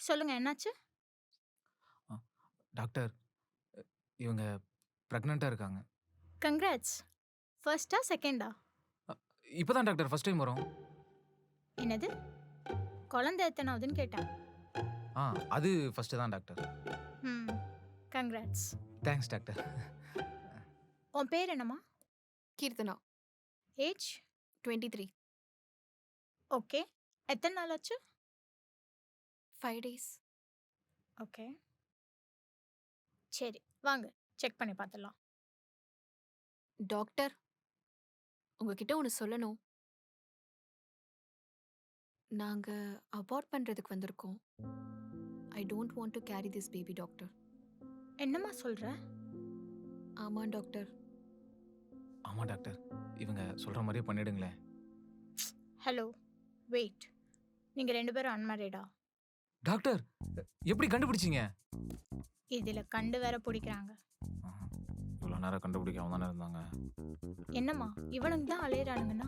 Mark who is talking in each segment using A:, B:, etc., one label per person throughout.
A: சொல்லுங்க என்னாச்சு?
B: அ டாக்டர், இவங்க பிரெக்னன்ட்டா இருக்காங்க.
A: கங்ராட்ஸ். ஃபர்ஸ்ட்டா? செகண்டா?
B: அ இப்ப தான் டாக்டர் ஃபர்ஸ்ட் டைம் வரோம்.
A: என்னது? குழந்தை எத்தனாவதுன்னு கேட்டேன்.
B: ஆ அது ஃபர்ஸ்ட்டு தான் டாக்டர்.
A: ம். கங்ராட்ஸ்.
B: Thanks doctor.
A: உன் பேர் என்னம்மா?
C: கீர்த்தனா.
A: ஏஜ்?
C: 23.
A: ஓகே. எத்தன நாள் ஆச்சு?
C: 5 days.
A: ஓகே. சரி, வாங்க செக் பண்ணி பார்த்துடலாம்.
C: டாக்டர், உங்ககிட்ட ஒண்ணு சொல்லணும். நாங்க அபார்ட் பண்றதுக்கு வந்திருக்கோம். I don't want to carry this baby doctor.
A: என்னம்மா சொல்ற?
C: ஆமா டாக்டர்.
B: ஆமா டாக்டர். இவங்க சொல்ற மாரியே பண்ணிடுங்களேன்.
A: Hello, wait. நீங்க 2 பேரும் அன்மேரிடா?
B: டாக்டர், எப்படி கண்டுபிடிச்சீங்க?
A: இதில கண்டு வேற புடிக்கிறாங்க.
B: இவ்வளோ நேரம் கண்டுபிடிக்காம தானே இருந்தாங்க.
A: என்னம்மா இவனுங்க தான் அலையறானுங்கன்னா,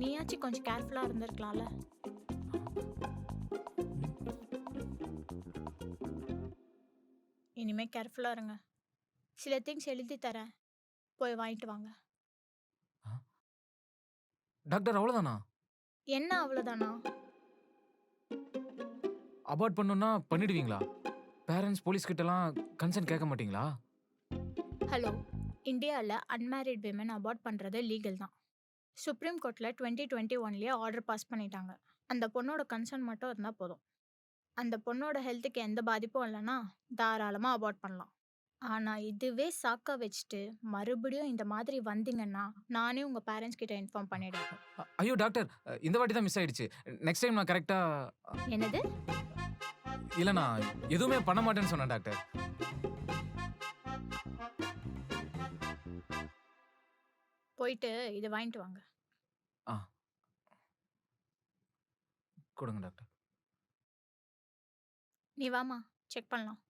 A: நீயாச்சும் கொஞ்சம் கேர்ஃபுல்லா இருந்திருக்கலாம்ல. இனிமே கேர்ஃபுல்லா இருங்க. சில திங்ஸ் எழுதி தரேன். போய் வாங்கிட்டு வாங்க.
B: டாக்டர் அவ்வளோதானா?
A: என்ன அவ்வளோதானா?
B: அபார்ட் பண்ணணும்னா பண்ணிடுவீங்களா? பேரண்ட்ஸ் போலீஸ் கிட்டலாம் கன்சென்ட் கேட்க மாட்டீங்களா?
A: ஹலோ, இந்தியால அன்மேரிட் விமன் அபார்ட் பண்றது லீகல் தான். சுப்ரீம் கோர்ட்ல 2021லயே ஆர்டர் பாஸ் பண்ணிட்டாங்க. அந்த பொண்ணோட கன்சர்ன் மட்டும் இருந்தா போதும். அந்த பொண்ணோட ஹெல்த்துக்கு எந்த பாதிப்பும் இல்லைன்னா தாராளமா அபார்ட் பண்ணலாம். ஆனா இதுவே சாக்கா வச்சுட்டு மறுபடியும் இந்த மாதிரி வந்தீங்கன்னா நானே உங்க பேரண்ட்ஸ் கிட்ட இன்ஃபார்ம் பண்ணிடுவேன்.
B: ஐயோ டாக்டர், இந்த வாட்டி தான் மிஸ் ஆயிடுச்சு. நெக்ஸ்ட் டைம் நான் கரெக்ட்டா
A: என்னது?
B: இல்ல நான் எதுவுமே பண்ண மாட்டேன்னு சொன்னேன் டாக்டர்.
A: போயிட்டு இதை வாங்கிட்டு வாங்க.
B: ஆ. கொடுங்க டாக்டர்.
A: நீ வாமா, செக் பண்ணலாம்.